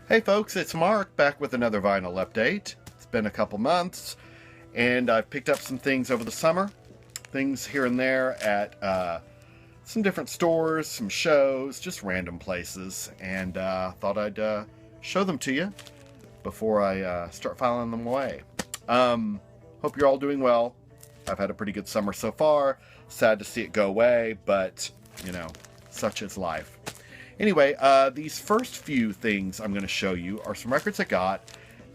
Hey folks, it's Mark back with another vinyl update. It's been a couple months and I've picked up some things over the summer. Things here and there at some different stores, some shows, just random places. And thought I'd show them to you before I start filing them away. Hope you're all doing well. I've had a pretty good summer so far. Sad to see it go away, but you know, such is life. Anyway, these first few things I'm going to show you are some records I got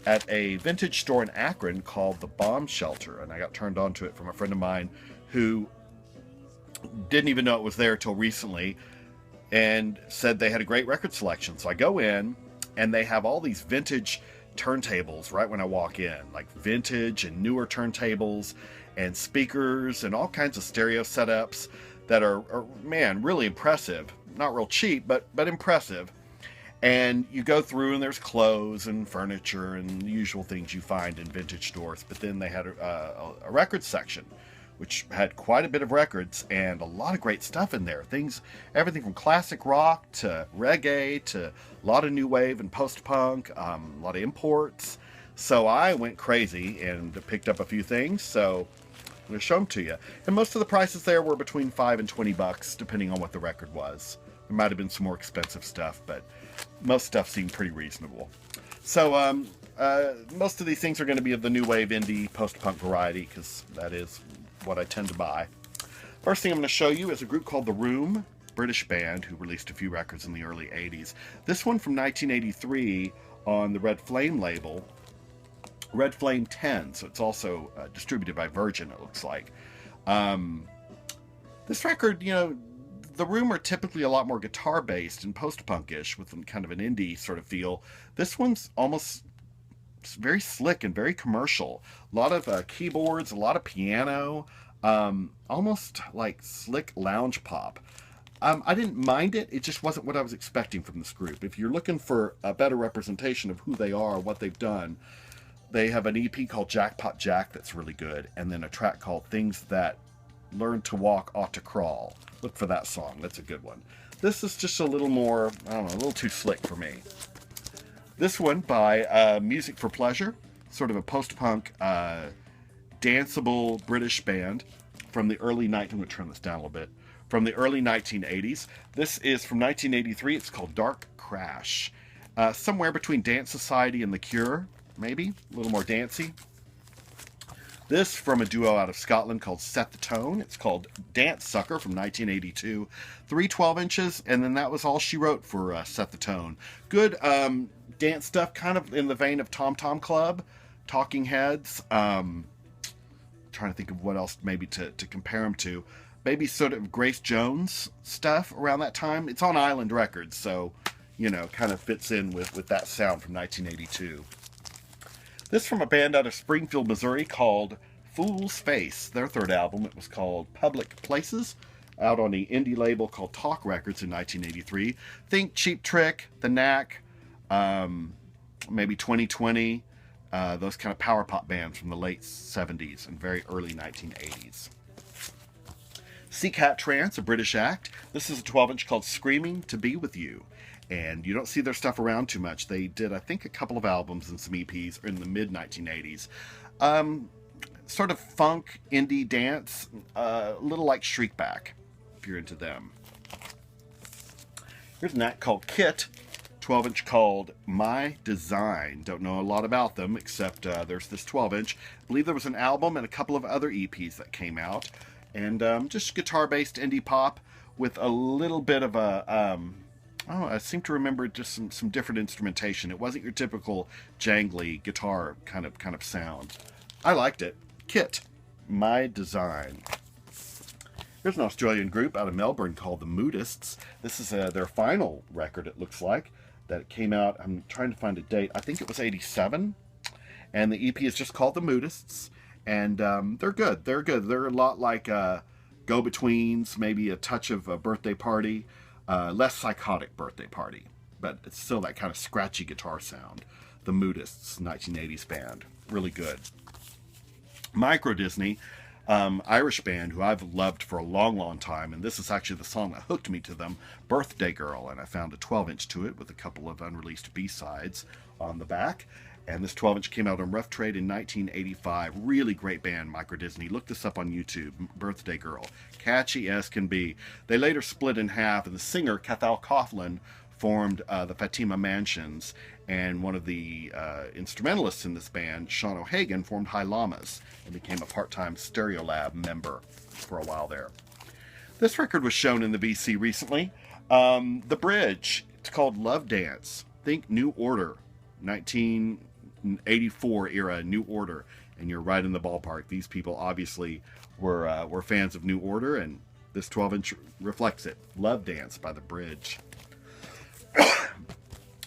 at a vintage store in Akron called the Bomb Shelter, and I got turned on to it from a friend of mine who didn't even know it was there till recently and said they had a great record selection. So I go in, and they have all these vintage turntables right when I walk in, like vintage and newer turntables and speakers and all kinds of stereo setups that are man, really impressive. Not real cheap, but impressive. And you go through and there's clothes and furniture and the usual things you find in vintage stores. But then they had a record section, which had quite a bit of records and a lot of great stuff in there. Everything from classic rock to reggae to a lot of new wave and post-punk, a lot of imports. So I went crazy and picked up a few things. So I'm going to show them to you. And most of the prices there were between $5 and $20, depending on what the record was. There might have been some more expensive stuff, but most stuff seemed pretty reasonable. So most of these things are going to be of the new wave indie post-punk variety, because that is what I tend to buy. First thing I'm going to show you is a group called The Room, British band who released a few records in the early 80s. This one from 1983 on the Red Flame label, Red Flame 10, so it's also distributed by Virgin, it looks like. This record, you know, The Room are typically a lot more guitar-based and post-punkish with kind of an indie sort of feel. This one's almost very slick and very commercial. A lot of keyboards, a lot of piano, almost like slick lounge pop. I didn't mind it. It just wasn't what I was expecting from this group. If you're looking for a better representation of who they are, what they've done, they have an EP called Jackpot Jack that's really good, and then a track called Things That Learn to Walk Ought to Crawl. Look for that song. That's a good one. This is just a little more, I don't know, a little too slick for me. This one by Music for Pleasure, sort of a post-punk, danceable British band from the early I'm going to turn this down a little bit, from the early 1980s. This is from 1983. It's called Dark Crash. Somewhere between Dance Society and The Cure, maybe. A little more dancey. This from a duo out of Scotland called Set the Tone. It's called Dance Sucker from 1982. 3 12-inches, and then that was all she wrote for Set the Tone. Good dance stuff, kind of in the vein of Tom Tom Club, Talking Heads. Trying to think of what else maybe to compare them to. Maybe sort of Grace Jones stuff around that time. It's on Island Records, so, you know, kind of fits in with that sound from 1982. This from a band out of Springfield, Missouri called Fool's Face. Their third album, it was called Public Places, out on the indie label called Talk Records in 1983. Think Cheap Trick, The Knack, maybe 2020, those kind of power pop bands from the late 70s and very early 1980s. Sea Cat Trance, a British act. This is a 12-inch called Screaming to Be With You. And you don't see their stuff around too much. They did, I think, a couple of albums and some EPs in the mid-1980s. Sort of funk, indie dance, a little like Shriekback, if you're into them. Here's an act called Kit, 12-inch called My Design. Don't know a lot about them, except there's this 12-inch. I believe there was an album and a couple of other EPs that came out. And just guitar-based indie pop with a little bit of a... I seem to remember just some different instrumentation. It wasn't your typical jangly guitar kind of sound. I liked it. Kit, My Design. Here's an Australian group out of Melbourne called the Moodists. This is their final record, it looks like, that came out. I'm trying to find a date. I think it was 87. And the EP is just called the Moodists. And they're good. They're good. They're a lot like Go-Betweens, maybe a touch of a Birthday Party. Less psychotic Birthday Party, but it's still that kind of scratchy guitar sound. The Moodists, 1980s band. Really good. Micro Disney. Irish band who I've loved for a long, long time, and this is actually the song that hooked me to them, Birthday Girl, and I found a 12-inch to it with a couple of unreleased B-sides on the back. And this 12-inch came out on Rough Trade in 1985. Really great band, Micro Disney. Look this up on YouTube, Birthday Girl. Catchy as can be. They later split in half, and the singer, Cathal Coughlan, formed the Fatima Mansions, and one of the instrumentalists in this band, Sean O'Hagan, formed High Llamas and became a part-time Stereolab member for a while there. This record was shown in the VC recently. The bridge, it's called Love Dance. Think New Order, 1984 era New Order, and you're right in the ballpark. These people obviously were fans of New Order, and this 12-inch reflects it. Love Dance by the Bridge.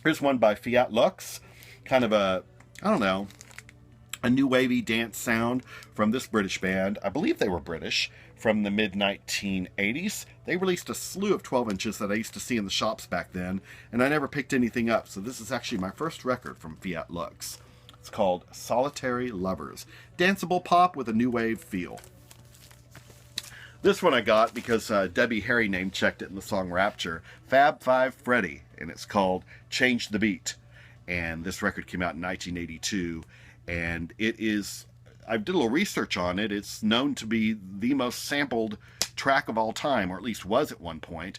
Here's one by Fiat Lux, kind of a, I don't know, a new wavy dance sound from this British band. I believe they were British, from the mid-1980s. They released a slew of 12-inches that I used to see in the shops back then, and I never picked anything up, so this is actually my first record from Fiat Lux. It's called Solitary Lovers. Danceable pop with a new wave feel. This one I got because Debbie Harry name-checked it in the song Rapture. Fab Five Freddy, and it's called Change the Beat. And this record came out in 1982, and it is, I did a little research on it. It's known to be the most sampled track of all time, or at least was at one point.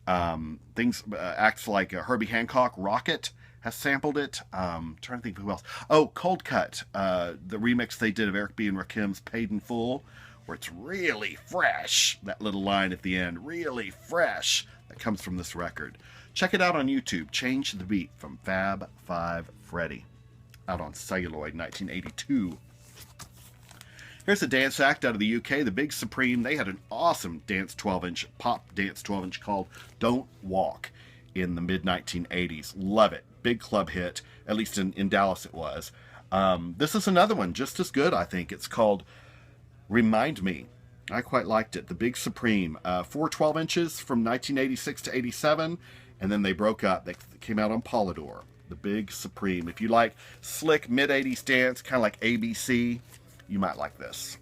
Acts like Herbie Hancock, Rocket has sampled it. Trying to think of who else. Oh, Cold Cut, the remix they did of Eric B. and Rakim's Paid in Full, where it's really fresh. That little line at the end, really fresh, that comes from this record. Check it out on YouTube. Change the Beat from Fab Five Freddy, out on Celluloid, 1982. Here's a dance act out of the UK, the Big Supreme. They had an awesome dance 12-inch, pop dance 12-inch called Don't Walk in the mid-1980s. Love it. Big club hit, at least in Dallas it was. This is another one, just as good, I think. It's called Remind Me. I quite liked it. The Big Supreme. 4 12-inches from 1986 to 87, and then they broke up. They came out on Polydor. The Big Supreme. If you like slick mid-80s dance, kind of like ABC, you might like this.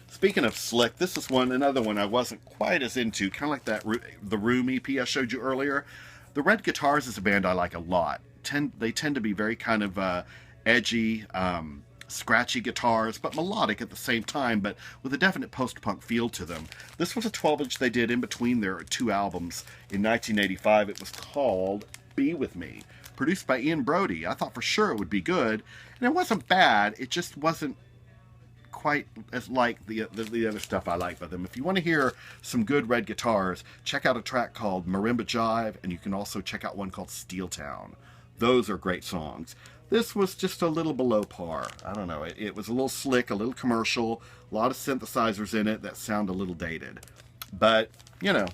Speaking of slick, this is another one I wasn't quite as into, kind of like the Room EP I showed you earlier. The Red Guitars is a band I like a lot. They tend to be very kind of edgy, scratchy guitars, but melodic at the same time, but with a definite post-punk feel to them. This was a 12-inch they did in between their 2 albums in 1985. It was called Be With Me, produced by Ian Brody. I thought for sure it would be good, and it wasn't bad. It just wasn't quite as like the other stuff I like by them. If you want to hear some good Red Guitars, check out a track called Marimba Jive, and you can also check out one called Steel Town. Those are great songs. This was just a little below par. I don't know. It was a little slick, a little commercial, a lot of synthesizers in it that sound a little dated. But, you know,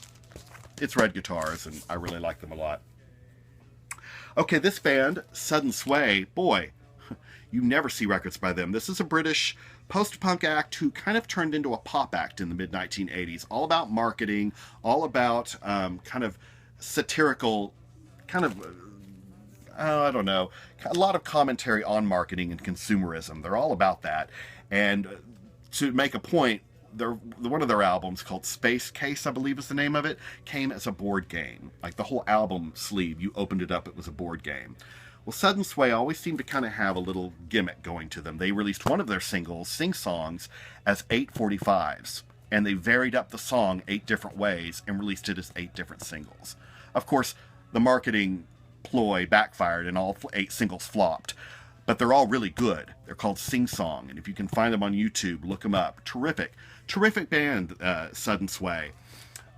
it's Red Guitars, and I really like them a lot. Okay, this band, Sudden Sway, boy, you never see records by them. This is a British post-punk act who kind of turned into a pop act in the mid-1980s. All about marketing, all about kind of satirical, kind of, I don't know, a lot of commentary on marketing and consumerism. They're all about that. And to make a point, one of their albums, called Space Case, I believe is the name of it, came as a board game. Like the whole album sleeve, you opened it up, it was a board game. Well, Sudden Sway always seemed to kind of have a little gimmick going to them. They released one of their singles, Sing Songs, as 845s. And they varied up the song 8 different ways and released it as 8 different singles. Of course, the marketing ploy backfired and all 8 singles flopped. But they're all really good. They're called Sing Song. And if you can find them on YouTube, look them up. Terrific. Terrific band, Sudden Sway.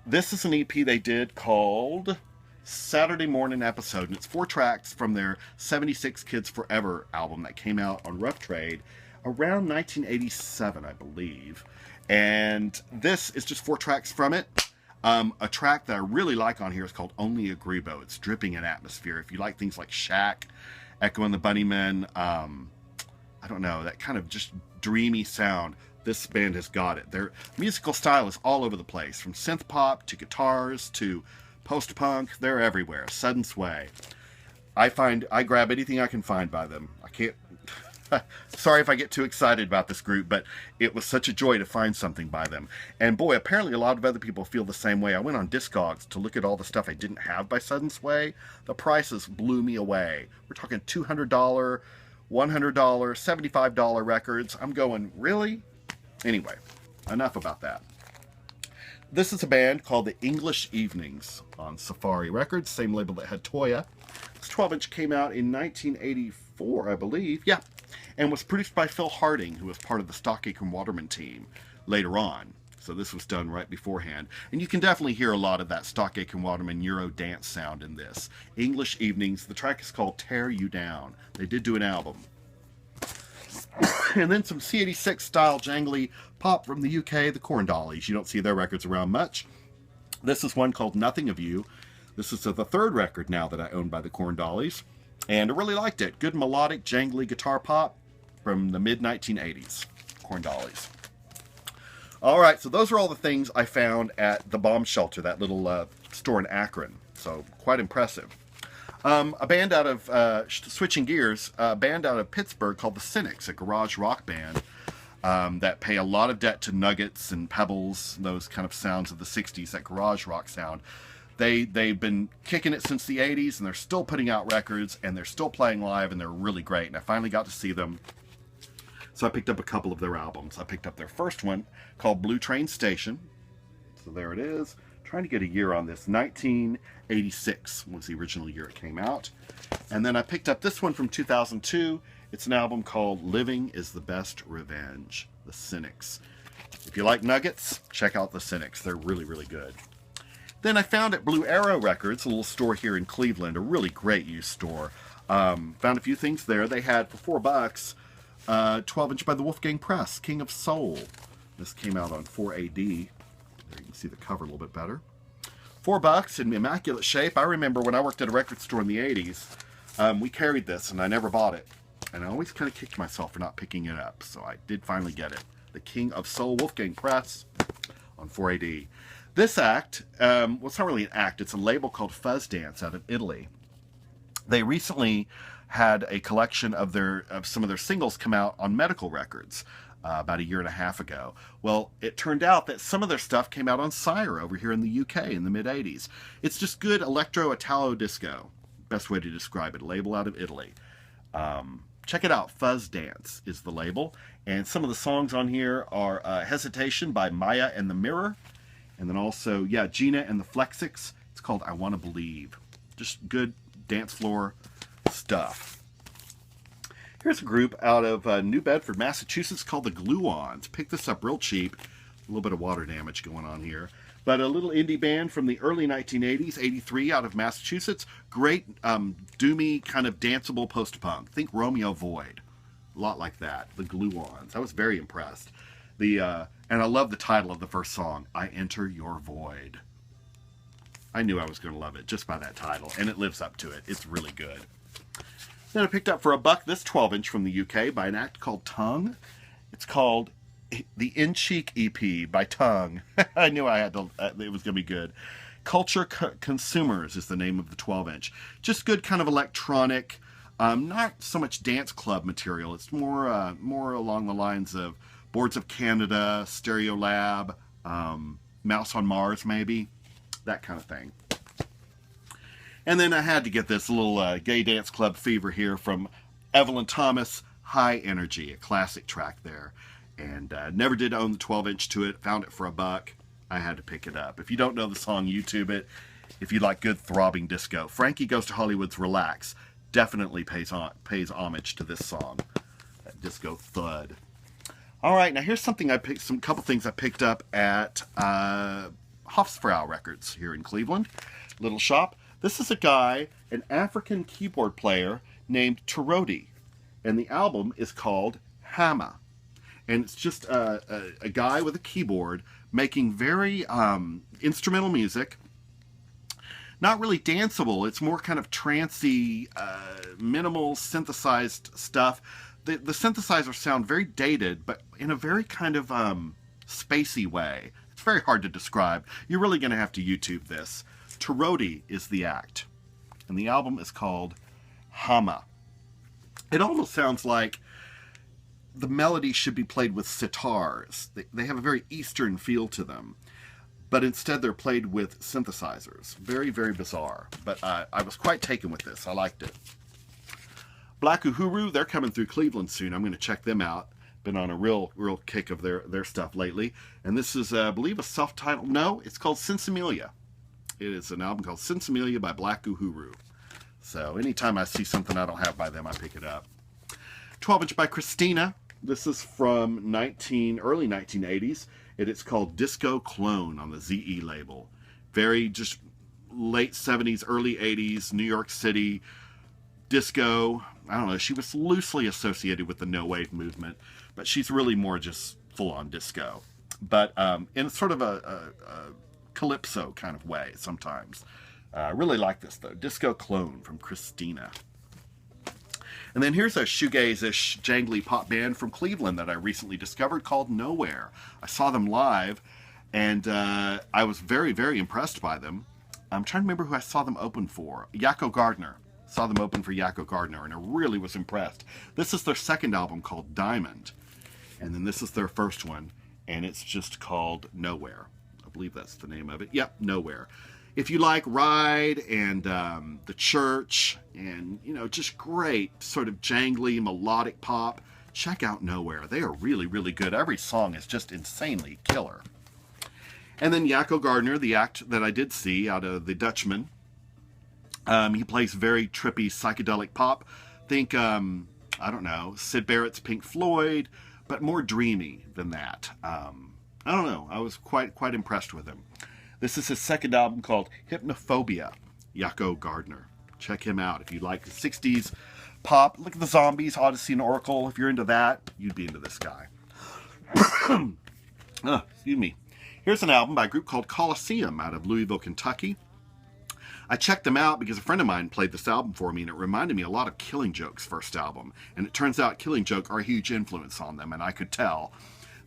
This is an EP they did called Saturday Morning Episode, and it's 4 tracks from their 76 Kids Forever album that came out on Rough Trade around 1987, I believe. And this is just 4 tracks from it. A track that I really like on here is called Only a Grebo. It's dripping in atmosphere. If you like things like Shack, Echo and the Bunnymen, I don't know, that kind of just dreamy sound, this band has got it. Their musical style is all over the place, from synth pop to guitars to post-punk. They're everywhere. Sudden Sway. I grab anything I can find by them. Sorry if I get too excited about this group, but it was such a joy to find something by them. And boy, apparently a lot of other people feel the same way. I went on Discogs to look at all the stuff I didn't have by Sudden Sway. The prices blew me away. We're talking $200, $100, $75 records. I'm going, really? Anyway, enough about that. This is a band called the English Evenings on Safari Records, same label that had Toya. This 12-inch came out in 1984, I believe. Yeah, and was produced by Phil Harding, who was part of the Stock Aitken Waterman team later on. So this was done right beforehand. And you can definitely hear a lot of that Stock Aitken Waterman Euro dance sound in this. English Evenings. The track is called Tear You Down. They did do an album. And then some C86 style jangly pop from the UK, the Corn Dollies. You don't see their records around much. This is one called Nothing of You. This is the third record now that I own by the Corn Dollies, and I really liked it. Good melodic, jangly guitar pop from the mid-1980s. Corn Dollies. All right, so those are all the things I found at the Bomb Shelter, that little store in Akron. So quite impressive. A band out of, switching gears, a band out of Pittsburgh called the Cynics, a garage rock band that pay a lot of debt to Nuggets and Pebbles, those kind of sounds of the 60s, that garage rock sound. They've been kicking it since the 80s, and they're still putting out records, and they're still playing live, and they're really great. And I finally got to see them, so I picked up a couple of their albums. I picked up their first one called Blue Train Station. So there it is. Trying to get a year on this. 1986 was the original year it came out. And then I picked up this one from 2002. It's an album called Living is the Best Revenge, the Cynics. If you like Nuggets, check out the Cynics. They're really, really good. Then I found at Blue Arrow Records, a little store here in Cleveland, a really great used store. Found a few things there. They had, for $4, 12-inch by the Wolfgang Press, King of Soul. This came out on 4AD. There you can see the cover a little bit better. $4 in immaculate shape. I remember when I worked at a record store in the 80s, we carried this, and I never bought it. And I always kind of kicked myself for not picking it up. So I did finally get it. The King of Soul, Wolfgang Press, on 4AD. This act, well, it's not really an act, it's a label called Fuzz Dance out of Italy. They recently had a collection of some of their singles come out on Medical Records about a year and a half ago. Well, it turned out that some of their stuff came out on Sire over here in the UK in the mid-80s. It's just good electro-italo disco, best way to describe it, a label out of Italy. Check it out, Fuzz Dance is the label. And some of the songs on here are Hesitation by Maya and the Mirror. And then also, yeah, Gina and the Flexics. It's called I Want to Believe. Just good dance floor stuff. Here's a group out of New Bedford, Massachusetts called the Glue-Ons. Picked this up real cheap. A little bit of water damage going on here. But a little indie band from the early 1980s, 83, out of Massachusetts. Great, doomy, kind of danceable post-punk. Think Romeo Void. A lot like that. The Glue-Ons. I was very impressed. And I love the title of the first song, I Enter Your Void. I knew I was going to love it just by that title, and it lives up to it. It's really good. Then I picked up for $1 this 12-inch from the UK by an act called Tongue. It's called the In Cheek EP by Tongue. I knew I had to, it was going to be good. Culture Consumers is the name of the 12-inch. Just good kind of electronic, not so much dance club material. It's more along the lines of Boards of Canada, Stereolab, Mouse on Mars maybe, that kind of thing. And then I had to get this little gay dance club fever here from Evelyn Thomas, High Energy, a classic track there. And never did own the 12-inch to it, found it for $1. I had to pick it up. If you don't know the song, YouTube it. If you like good throbbing disco, Frankie Goes to Hollywood's Relax definitely pays homage to this song, that disco thud. All right, now here's something couple things I picked up at Hausfrau Records here in Cleveland, little shop. This is a guy, an African keyboard player named Turodi, and the album is called Hama. And it's just a guy with a keyboard making very instrumental music. Not really danceable. It's more kind of trancey, minimal synthesized stuff. The synthesizers sound very dated, but in a very kind of spacey way. It's very hard to describe. You're really going to have to YouTube this. Turodi is the act, and the album is called Hama. It almost sounds like the melody should be played with sitars. They have a very Eastern feel to them, but instead they're played with synthesizers. Very, very bizarre, but I was quite taken with this. I liked it. Black Uhuru, they're coming through Cleveland soon. I'm going to check them out. Been on a real kick of their stuff lately. And this is, I believe, a self-titled, no, it's called Sinsemilla. It is an album called Sinsemilla by Black Uhuru. So anytime I see something I don't have by them, I pick it up. 12-inch by Christina. This is from early 1980s. It's called Disco Clone on the ZE label. Very just late 70s, early 80s, New York City, disco. I don't know, she was loosely associated with the no-wave movement, but she's really more just full-on disco. But in sort of a calypso kind of way sometimes. I really like this, though. Disco Clone from Christina. And then here's a shoegaze-ish jangly pop band from Cleveland that I recently discovered called Nowhere. I saw them live, and I was very, very impressed by them. I'm trying to remember who I saw them open for. Yakko Gardner. Saw them open for Yakko Gardner, and I really was impressed. This is their second album called Diamond, and then this is their first one, and it's just called Nowhere. I believe that's the name of it. Yep, Nowhere. If you like Ride and The Church and, you know, just great sort of jangly melodic pop, check out Nowhere. They are really, really good. Every song is just insanely killer. And then Yakko Gardner, the act that I did see out of The Dutchman. He plays very trippy psychedelic pop. Think, I don't know, Syd Barrett's Pink Floyd, but more dreamy than that. I don't know. I was quite impressed with him. This is his second album called Hypnophobia, Yakko Gardner. Check him out. If you like the 60s pop, look at the Zombies, Odyssey and Oracle. If you're into that, you'd be into this guy. Excuse me. Here's an album by a group called Coliseum out of Louisville, Kentucky. I checked them out because a friend of mine played this album for me, and it reminded me a lot of Killing Joke's first album. And it turns out Killing Joke are a huge influence on them, and I could tell.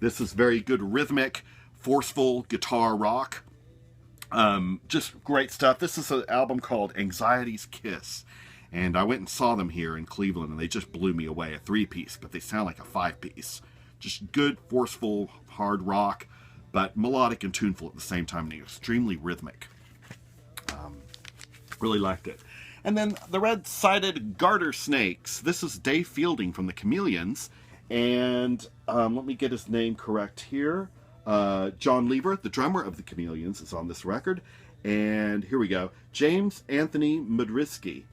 This is very good rhythmic, forceful guitar rock. Just great stuff. This is an album called Anxiety's Kiss, and I went and saw them here in Cleveland, and they just blew me away. A 3-piece, but they sound like a 5-piece. Just good, forceful, hard rock, but melodic and tuneful at the same time, and extremely rhythmic. Really liked it. And then the Red-Sided Garter Snakes. This is Dave Fielding from the Chameleons, and let me get his name correct here. John Lever, the drummer of the Chameleons, is on this record. And here we go. James Anthony Mudrisky.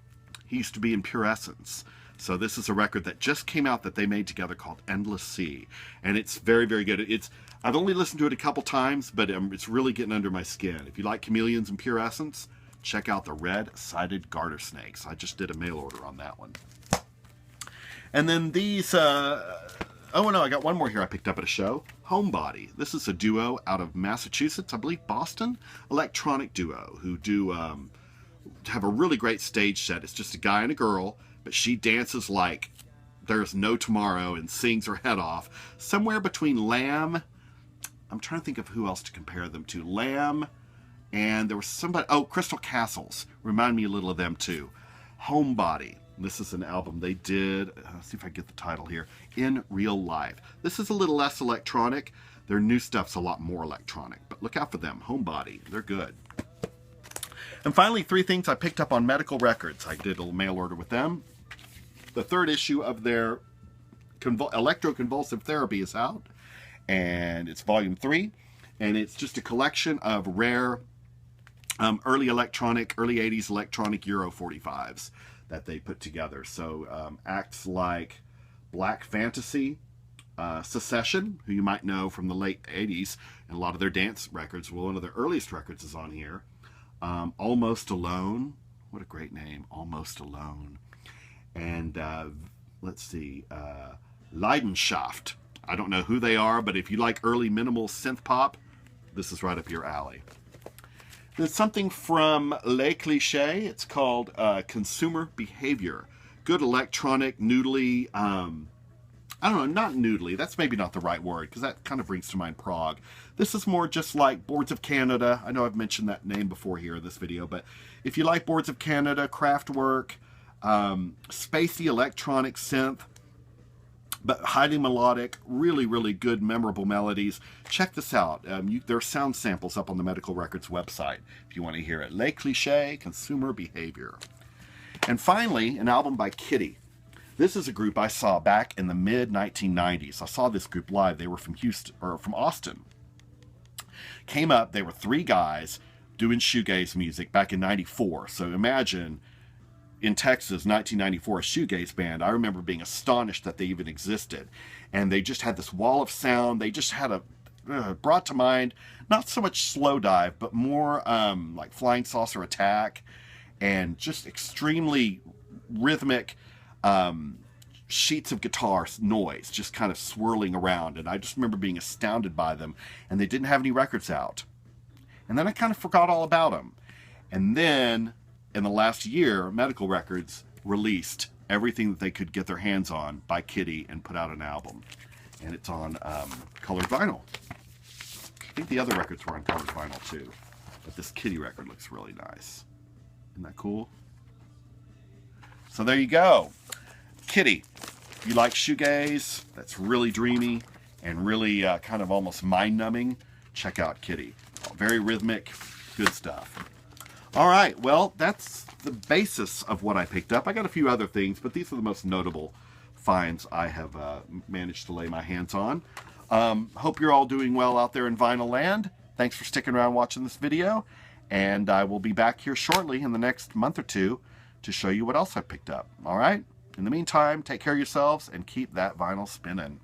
He used to be in Pure Essence. So this is a record that just came out that they made together called Endless Sea. And it's very, very good. I've only listened to it a couple times, but it's really getting under my skin. If you like Chameleons and Pure Essence, check out the Red-Sided Garter Snakes. I just did a mail order on that one. And then these... oh, no, I got one more here I picked up at a show. Homebody. This is a duo out of Massachusetts, I believe Boston. Electronic duo who have a really great stage set. It's just a guy and a girl, but she dances like there's no tomorrow and sings her head off. Somewhere between Lamb, I'm trying to think of who else to compare them to. Lamb, and there was somebody, Crystal Castles. Remind me a little of them too. Homebody. This is an album they did, let's see if I get the title here, In Real Life. This is a little less electronic. Their new stuff's a lot more electronic, but look out for them. Homebody, they're good. And finally, 3 things I picked up on Medical Records. I did a mail order with them. The 3rd issue of their Electroconvulsive Therapy is out, and it's volume 3, and it's just a collection of rare early 80s electronic Euro 45s that they put together. So acts like Black Fantasy, Secession, who you might know from the late 80s, and a lot of their dance records. Well, one of their earliest records is on here. Almost Alone. What a great name, Almost Alone. And let's see, Leidenschaft. I don't know who they are, but if you like early minimal synth pop, this is right up your alley. There's something from Lachey. It's called Consumer Behavior. Good electronic, noodly, I don't know, not noodly. That's maybe not the right word, because that kind of brings to mind prog. This is more just like Boards of Canada. I know I've mentioned that name before here in this video, but if you like Boards of Canada, Kraftwerk, spacey electronic synth, but highly melodic, really, really good, memorable melodies. Check this out. There are sound samples up on the Medical Records website if you want to hear it. Lachey, Consumer Behavior. And finally, an album by Kitty. This is a group I saw back in the mid-1990s. I saw this group live. They were from Houston, or from Austin. Came up, they were 3 guys doing shoegaze music back in 94. So imagine in Texas, 1994, a shoegaze band. I remember being astonished that they even existed. And they just had this wall of sound. They just had brought to mind, not so much Slow Dive, but more like Flying Saucer Attack, and just extremely rhythmic sheets of guitar noise just kind of swirling around. And I just remember being astounded by them. And they didn't have any records out. And then I kind of forgot all about them. And then in the last year, Medical Records released everything that they could get their hands on by Kitty and put out an album. And it's on colored vinyl. I think the other records were on colored vinyl too. But this Kitty record looks really nice. Isn't that cool? So there you go. Kitty, if you like shoegaze, that's really dreamy and really kind of almost mind-numbing, check out Kitty. Very rhythmic, good stuff. All right, well, that's the basis of what I picked up. I got a few other things, but these are the most notable finds I have managed to lay my hands on. Hope you're all doing well out there in vinyl land. Thanks for sticking around watching this video, and I will be back here shortly in the next month or two to show you what else I picked up. All right? In the meantime, take care of yourselves and keep that vinyl spinning.